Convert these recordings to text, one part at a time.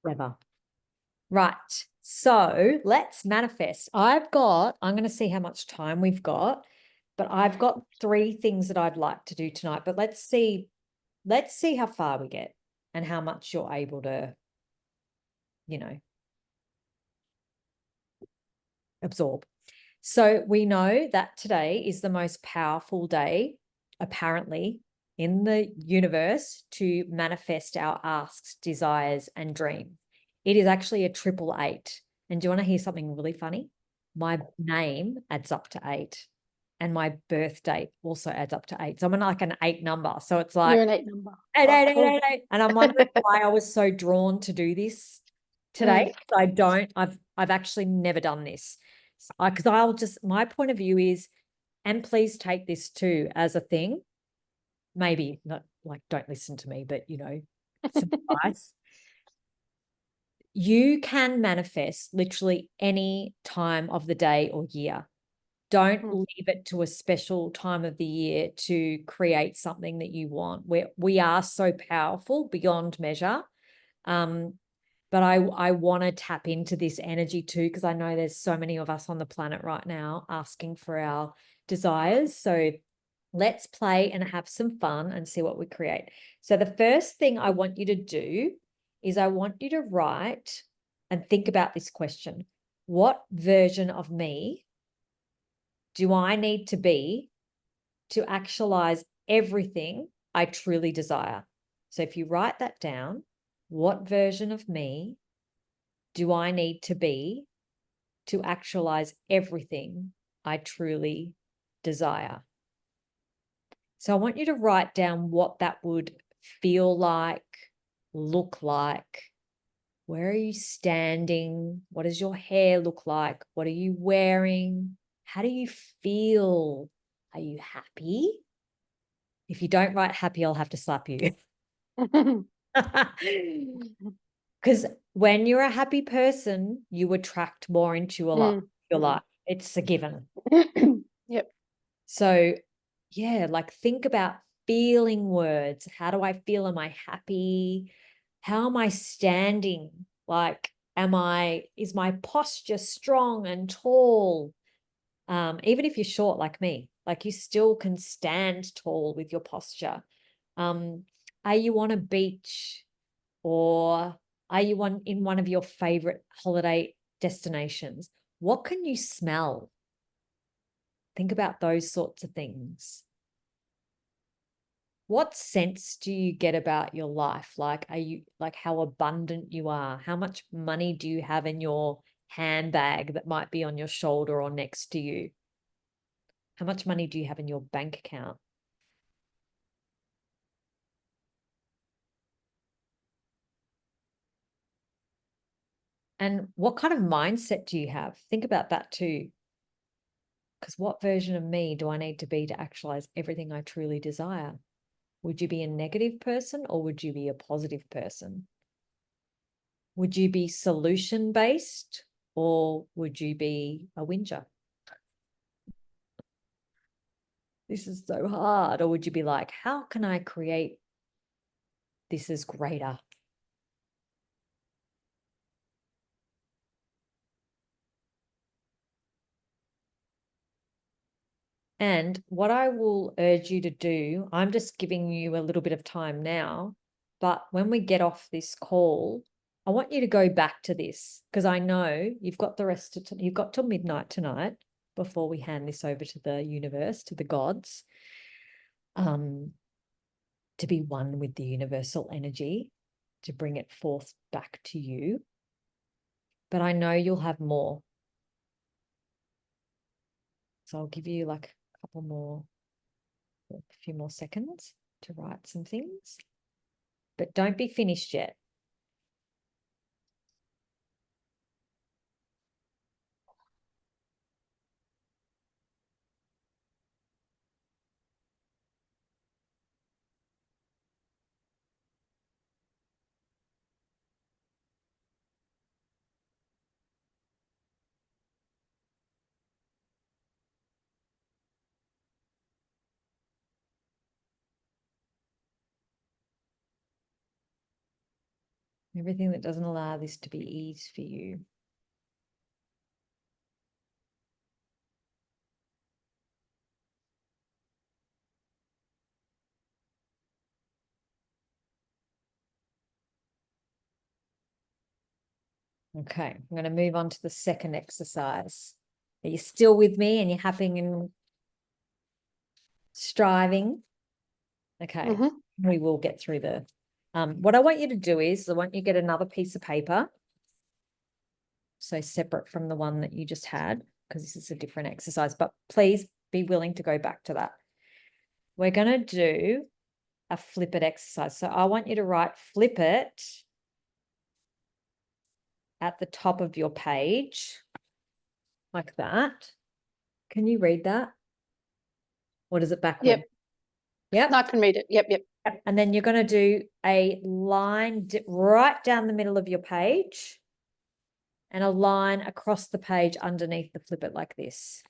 Weather. Right. So let's manifest. I'm going to see how much time we've got, but I've got 3 things that I'd like to do tonight. But let's see how far we get and how much you're able to, absorb. So we know that today is the most powerful day, apparently, in the universe to manifest our asks, desires, and dreams. It is actually a 888. And do you want to hear something really funny? My name adds up to 8. And my birth date also adds up to 8. So I'm like an 8 number. So it's like You're an 8 number. 8, Oh, 8, 8, cool. 8, 8. And I'm wondering why I was so drawn to do this today. I've actually never done this. Because my point of view is, and please take this too as a thing, maybe not like, don't listen to me, but some advice. You can manifest literally any time of the day or year. Don't leave it to a special time of the year to create something that you want. We are so powerful beyond measure. But I want to tap into this energy too, because I know there's so many of us on the planet right now asking for our desires. So let's play and have some fun and see what we create. So the first thing I want you to do is I want you to write and think about this question. What version of me do I need to be to actualize everything I truly desire? So if you write that down, what version of me do I need to be to actualize everything I truly desire? So I want you to write down what that would feel like, look like. Where are you standing? What does your hair look like? What are you wearing? How do you feel? Are you happy? If you don't write happy, I'll have to slap you. Because when you're a happy person, you attract more into your life. It's a given. Yep. So, yeah, like think about feeling words. How do I feel? Am I happy? How am I standing? Like, is my posture strong and tall? Even if you're short like me, like you still can stand tall with your posture. Are you on a beach, or are you in one of your favorite holiday destinations? What can you smell? Think about those sorts of things. What sense do you get about your life? Like, are you like how abundant you are? How much money do you have in your handbag that might be on your shoulder or next to you? How much money do you have in your bank account? And what kind of mindset do you have? Think about that too. Because what version of me do I need to be to actualize everything I truly desire? Would you be a negative person or would you be a positive person? Would you be solution based or would you be a whinger? This is so hard. Or would you be like, how can I create this as greater? And what I will urge you to do, I'm just giving you a little bit of time now, but when we get off this call, I want you to go back to this because I know you've got you've got till midnight tonight before we hand this over to the universe, to the gods, to be one with the universal energy, to bring it forth back to you. But I know you'll have more. So I'll give you like a few more seconds to write some things. But don't be finished yet. Everything that doesn't allow this to be ease for you. Okay, I'm going to move on to the second exercise. Are you still with me and you're having and striving? Okay, we will get through the, what I want you to do is I want you to get another piece of paper. So separate from the one that you just had, because this is a different exercise, but please be willing to go back to that. We're going to do a flip it exercise. So I want you to write flip it at the top of your page like that. Can you read that? Or is it backward? Yep. Yep. No, I can read it. Yep. And then you're going to do a line right down the middle of your page and a line across the page underneath the flip it like this.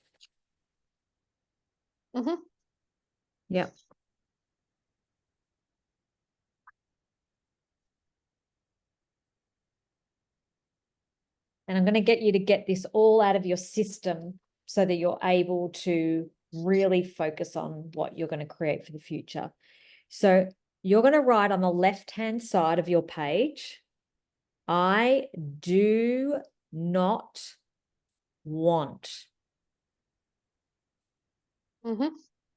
Yep. And I'm going to get you to get this all out of your system so that you're able to really focus on what you're going to create for the future. So you're going to write on the left-hand side of your page, I do not want. And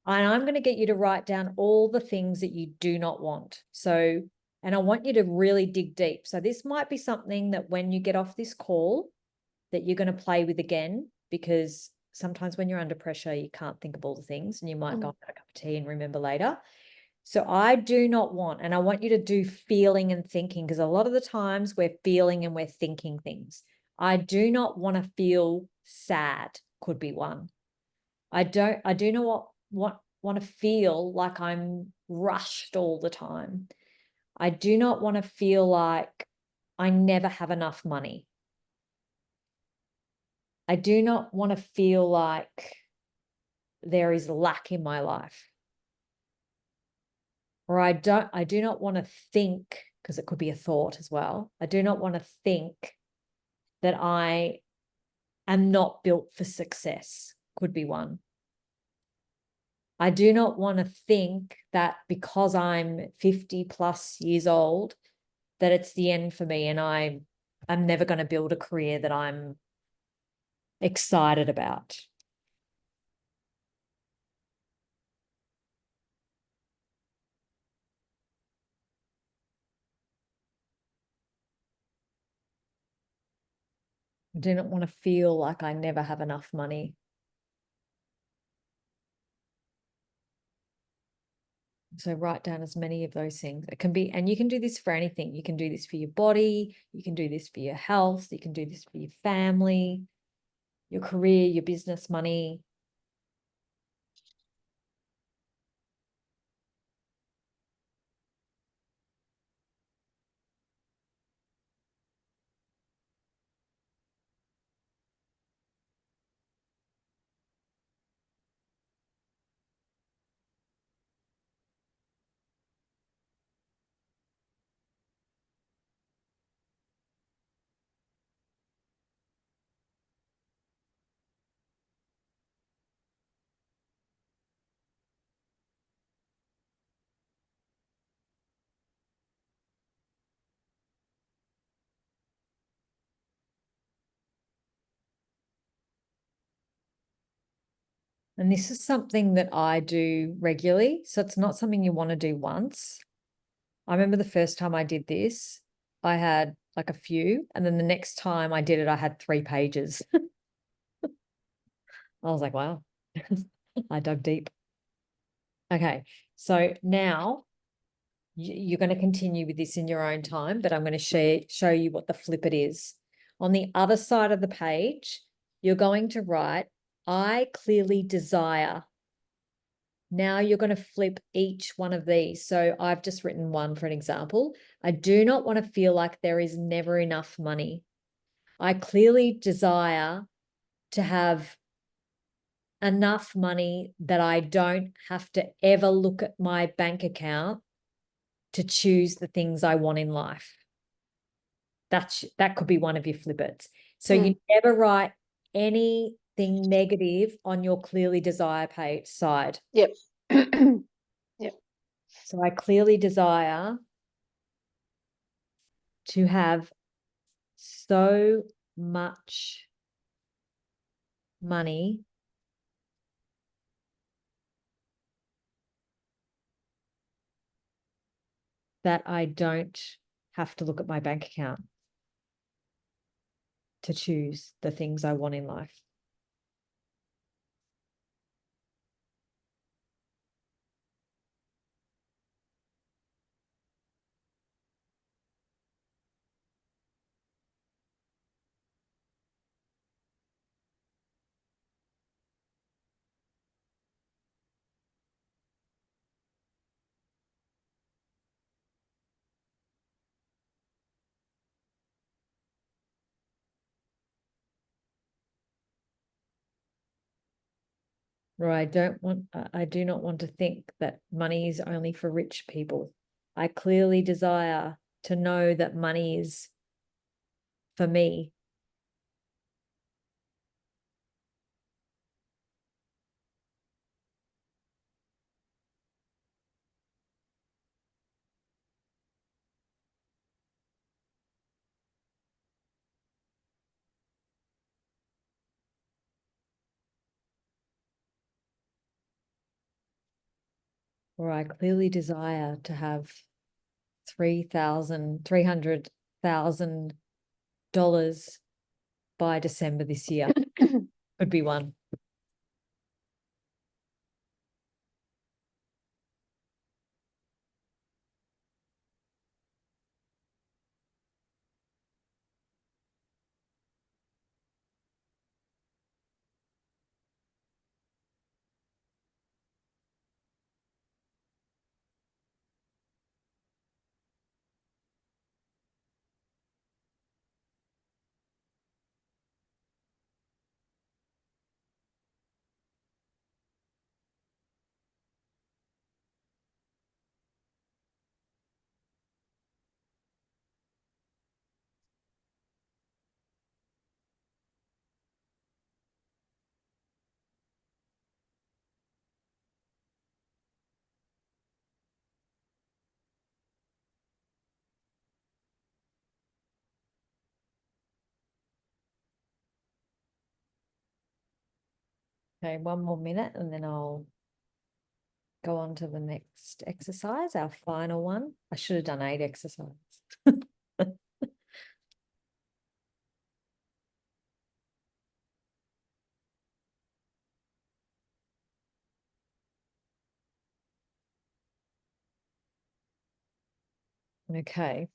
I'm going to get you to write down all the things that you do not want. So, and I want you to really dig deep. So this might be something that when you get off this call that you're going to play with again, because sometimes when you're under pressure, you can't think of all the things and you might go and have a cup of tea and remember later. So I do not want, and I want you to do feeling and thinking, because a lot of the times we're feeling and we're thinking things. I do not want to feel sad could be one. I do not want to feel like I'm rushed all the time. I do not want to feel like I never have enough money. I do not want to feel like there is lack in my life. Or I do not want to think, because it could be a thought as well. I do not want to think that I am not built for success, could be one. I do not want to think that because I'm 50 plus years old, that it's the end for me and I'm never going to build a career that I'm excited about. I do not want to feel like I never have enough money. So write down as many of those things. It can be, and you can do this for anything. You can do this for your body. You can do this for your health. You can do this for your family, your career, your business, money. And this is something that I do regularly. So it's not something you want to do once. I remember the first time I did this, I had like a few, and then the next time I did it, I had 3 pages. I was like, wow, I dug deep. Okay, so now you're going to continue with this in your own time, but I'm going to show you what the flip it is. On the other side of the page, you're going to write, I clearly desire. Now you're going to flip each one of these. So I've just written one for an example. I do not want to feel like there is never enough money. I clearly desire to have enough money that I don't have to ever look at my bank account to choose the things I want in life. That could be one of your flippets. So you never write anything negative on your clearly desire page side. Yep. Yep. So I clearly desire to have so much money that I don't have to look at my bank account to choose the things I want in life. Or I do not want to think that money is only for rich people. I clearly desire to know that money is for me. Or I clearly desire to have $300,000 by December this year. Could be one. Okay, one more minute and then I'll go on to the next exercise, our final one. I should have done 8 exercises. Okay.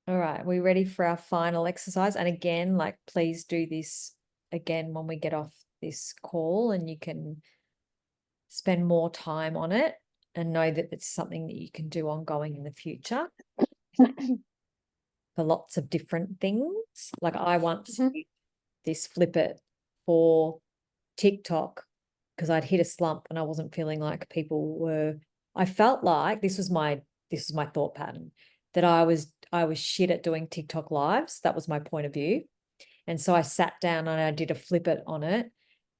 All right, we ready for our final exercise? And again, like, please do this again when we get off this call, and you can spend more time on it and know that it's something that you can do ongoing in the future for lots of different things. Like I once did this flip it for TikTok because I'd hit a slump and I wasn't feeling like people were. I felt like this was my thought pattern, that I was shit at doing TikTok lives. That was my point of view. And so I sat down and I did a flip it on it.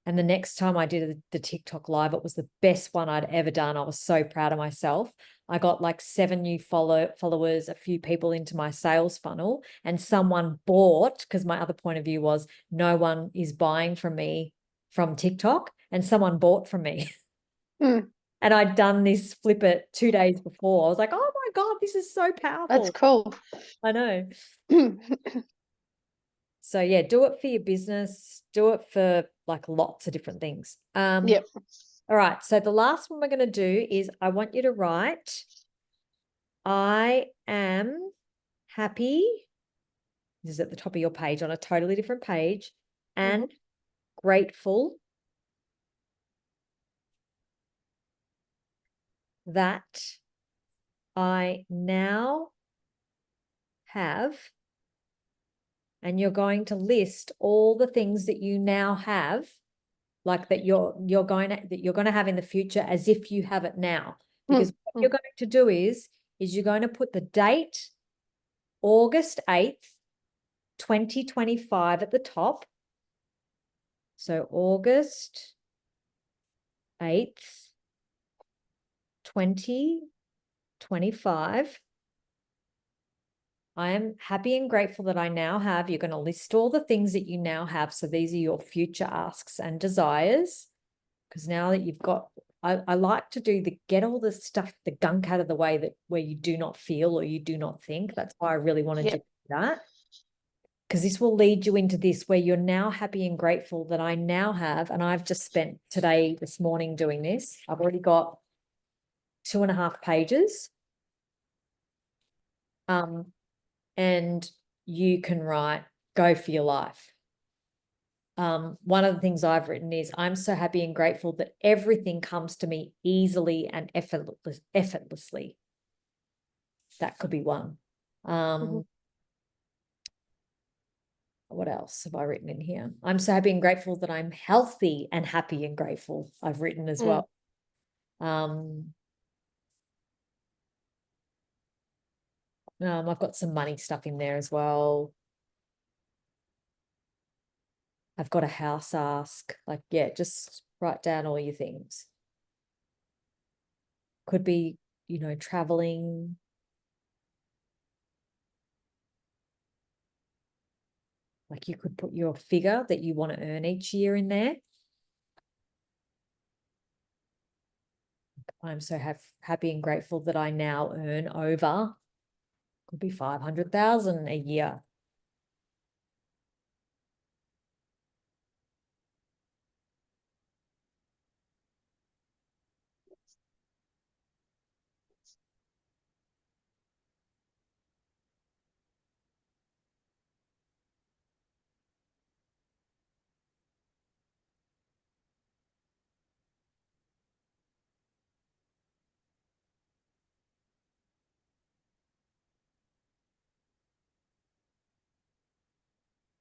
And the next time I did the TikTok live, it was the best one I'd ever done. I was so proud of myself. I got like 7 new followers, a few people into my sales funnel, and someone bought, because my other point of view was no one is buying from me from TikTok, and someone bought from me. And I'd done this flip it 2 days before. I was like, oh my God, this is so powerful. That's cool. I know. So yeah, do it for your business, do it for like lots of different things. Yep. All right. So the last one we're going to do is I want you to write, I am happy This is at the top of your page on a totally different page. And Mhm. grateful that I now have, and you're going to list all the things that you now have, like that you're going to have in the future as if you have it now. Because what Mm. you're going to do is you're going to put the date August 8th, 2025 at the top. So August 8th, 2025. I am happy and grateful that I now have. You're going to list all the things that you now have. So these are your future asks and desires. Because now that you've got, I like to do the get all the stuff, the gunk out of the way that where you do not feel or you do not think. That's why I really wanted you to Yep. do that. Because this will lead you into this where you're now happy and grateful that I now have, and I've just spent this morning doing this. I've already got 2.5 pages. And you can write, go for your life. One of the things I've written is, I'm so happy and grateful that everything comes to me easily and effortlessly. That could be one. Mhm. What else have I written in here? I'm so happy and grateful that I'm healthy and happy and grateful. I've written as well. I've got some money stuff in there as well. I've got a house ask. Like, yeah, just write down all your things. Could be, traveling. Like, you could put your figure that you want to earn each year in there. I'm so happy and grateful that I now earn over, could be 500,000 a year.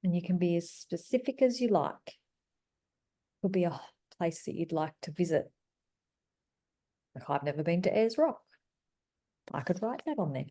And you can be as specific as you like. Could be a place that you'd like to visit. Like, I've never been to Ayers Rock. I could write that on there.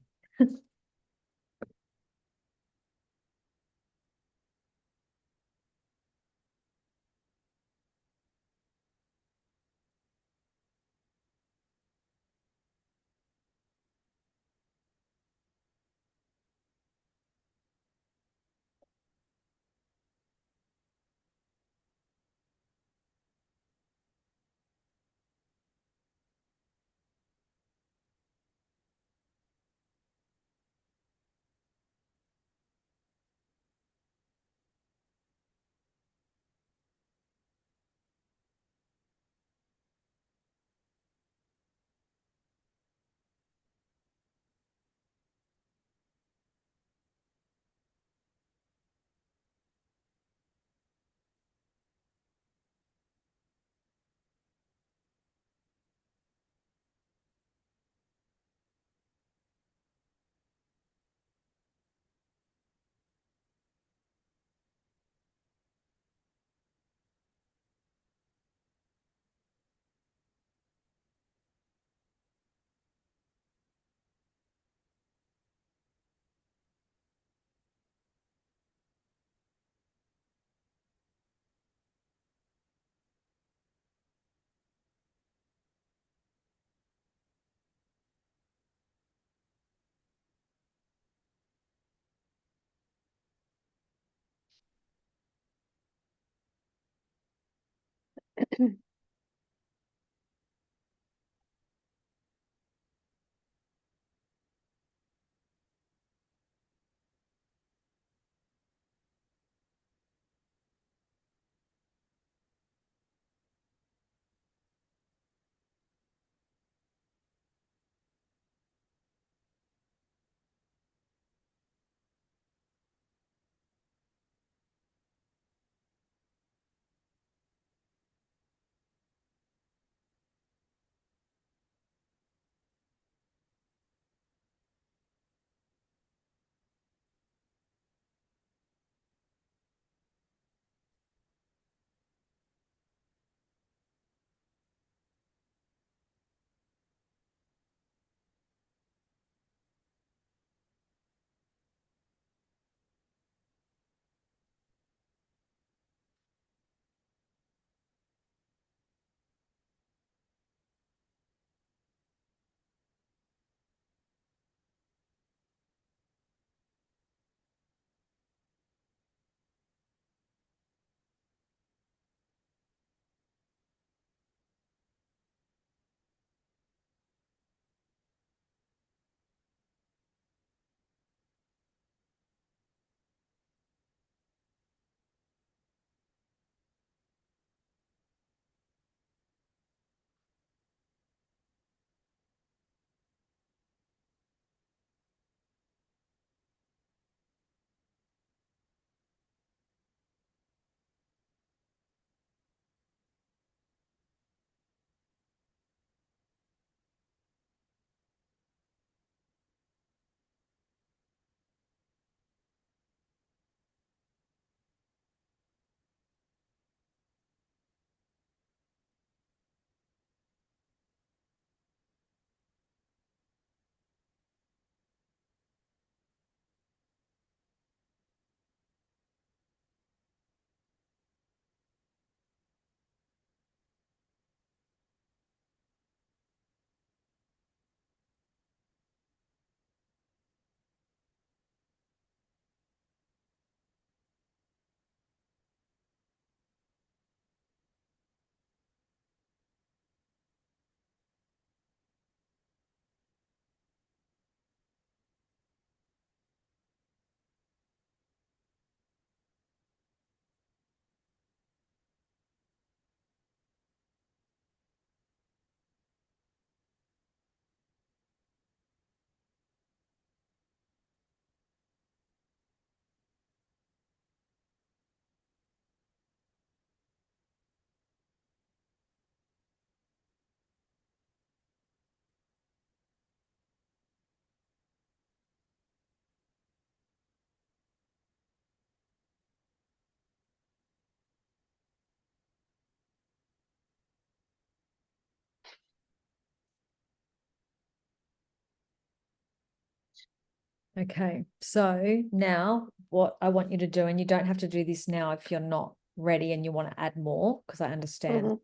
Okay, so now what I want you to do, and you don't have to do this now if you're not ready and you want to add more, because I understand.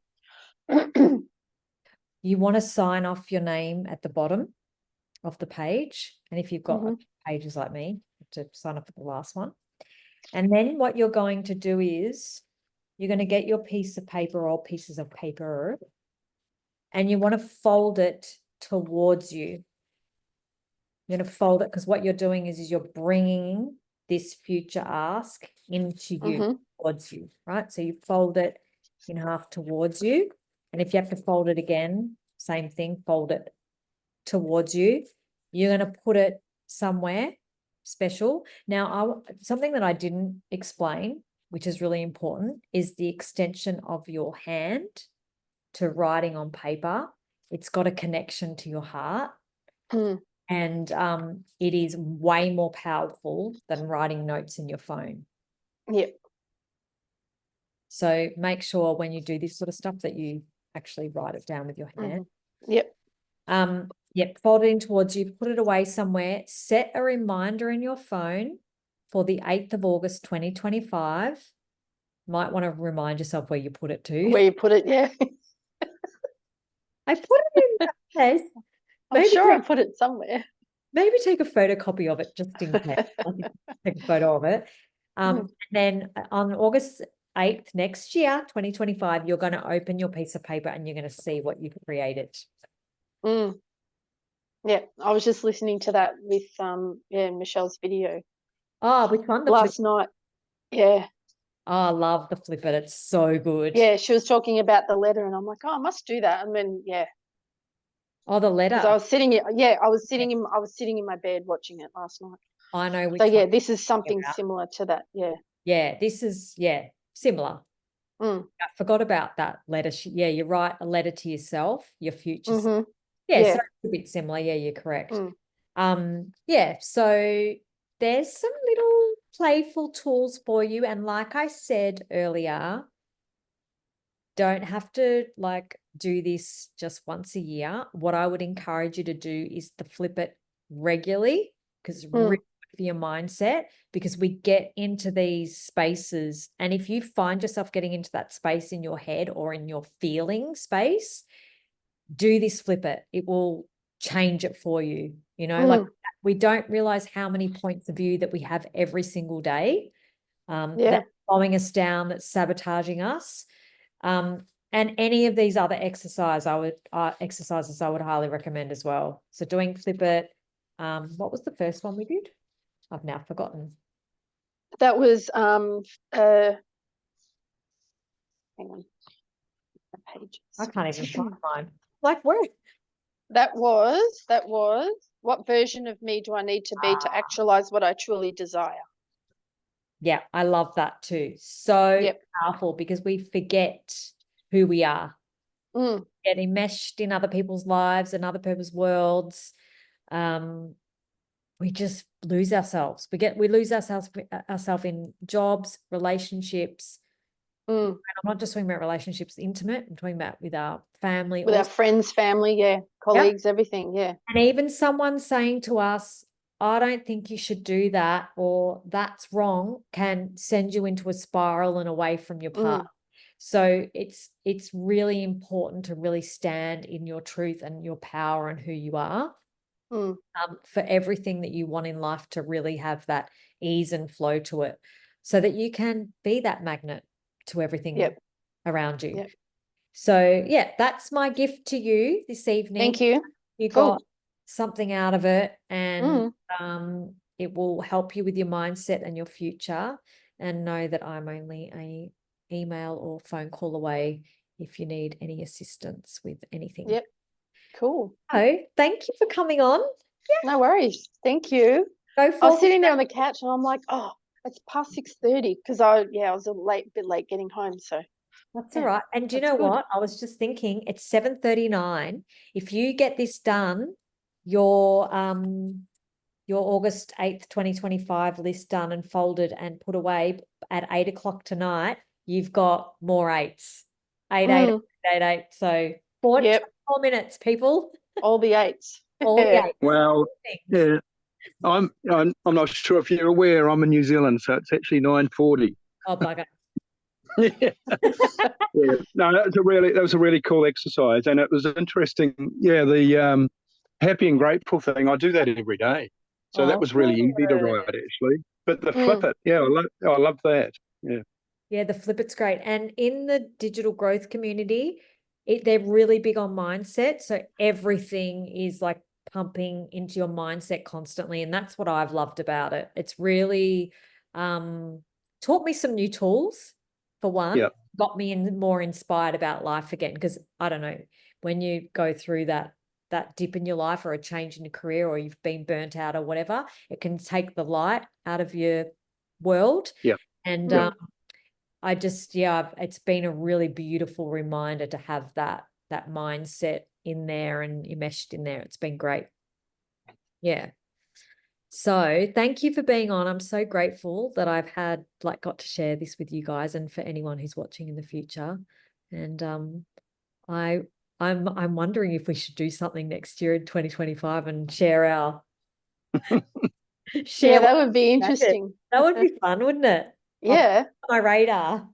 You want to sign off your name at the bottom of the page. And if you've got pages like me, to sign off at the last one. And then what you're going to do is you're going to get your piece of paper or pieces of paper, and you want to fold it towards you. You're going to fold it because what you're doing is you're bringing this future ask into you, towards you, right? So you fold it in half towards you. And if you have to fold it again, same thing, fold it towards you. You're going to put it somewhere special. Now, something that I didn't explain, which is really important, is the extension of your hand to writing on paper. It's got a connection to your heart. And it is way more powerful than writing notes in your phone. Yep. So make sure when you do this sort of stuff that you actually write it down with your hand. Yep. Yep, fold it in towards you, put it away somewhere, set a reminder in your phone for the 8th of August, 2025. Might want to remind yourself where you put it to. Where you put it, yeah. I put it in that place. I'm sure I put it somewhere. Maybe take a photocopy of it just in case. Take a photo of it. And then on August 8th next year, 2025, you're going to open your piece of paper and you're going to see what you've created. Yeah, I was just listening to that with Michelle's video. Oh, which one? Last night. Yeah. Oh, I love the flip it. It's so good. Yeah, she was talking about the letter, and I'm like, oh, I must do that. And then Oh, the letter. Because I was sitting in my bed watching it last night. I know which so yeah, one this is something similar to that. Yeah, this is similar. I forgot about that letter. Yeah, you write a letter to yourself, your future self. Yeah, so it's a bit similar. Yeah, you're correct. Yeah, so there's some little playful tools for you. And like I said earlier, don't have to do this just once a year. What I would encourage you to do is to flip it regularly, because it's really good for your mindset, because we get into these spaces. And if you find yourself getting into that space in your head or in your feeling space, do this flip it. It will change it for you. Like we don't realize how many points of view that we have every single day that's slowing us down, that's sabotaging us. And any of these other exercises I would highly recommend as well. So doing flip it. What was the first one we did? I've now forgotten. That was hang on. Pages. I can't even find mine. Like where? That was what version of me do I need to be to actualize what I truly desire? Yeah, I love that too. So powerful, because we forget who we are. Get enmeshed in other people's lives and other people's worlds. We just lose ourselves. We lose ourselves in jobs, relationships. I'm not just talking about relationships intimate. I'm talking about with our family, with our friends, family, colleagues, everything, And even someone saying to us, I don't think you should do that, or that's wrong, can send you into a spiral and away from your path. So it's really important to really stand in your truth and your power and who you are, for everything that you want in life to really have that ease and flow to it, so that you can be that magnet to everything around you. So yeah, that's my gift to you this evening. Thank you. You got something out of it, and it will help you with your mindset and your future. And know that I'm only a email or phone call away if you need any assistance with anything. Cool. Oh, thank you for coming on. No worries. Thank you. I was sitting there on the couch and I'm like, oh, it's past 6:30, because I was a bit late getting home. So that's all right. And do you know what? I was just thinking, it's 7:39. If you get this done, your August 8th, 2025 list done and folded and put away at 8 o'clock tonight, you've got more 8s. 8, 8, 8, 8. So 4 minutes, people. All the 8s. All the 8s. Well, I'm not sure if you're aware. I'm in New Zealand, so it's actually 9:40. Oh, bugger. Yeah. Yeah. No, that was a really cool exercise, and it was interesting. Yeah, the happy and grateful thing. I do that every day, so that Oh, was really easy to write actually. But the flip it, yeah, I love that. Yeah. yeah, the flip it's great. And in the digital growth community, they're really big on mindset. So everything is like pumping into your mindset constantly. And that's what I've loved about it. It's really taught me some new tools, for one. Yeah. Got me more inspired about life again. Because I don't know, when you go through that dip in your life or a change in your career, or you've been burnt out or whatever, it can take the light out of your world. Yeah. And Yeah. I just, yeah, it's been a really beautiful reminder to have that mindset in there and enmeshed in there. It's been great. Yeah. So thank you for being on. I'm so grateful that I've got to share this with you guys, and for anyone who's watching in the future. And I'm wondering if we should do something next year in 2025 and share Yeah, that would be interesting. That would be fun, wouldn't it? Yeah. My radar.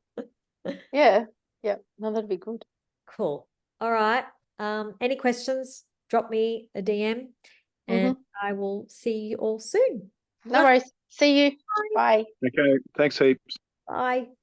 Yeah. Yeah. No, that'd be good. Cool. All right. Any questions? Drop me a DM and I will see you all soon. No worries. See you. Bye. Okay. Thanks heaps. Bye.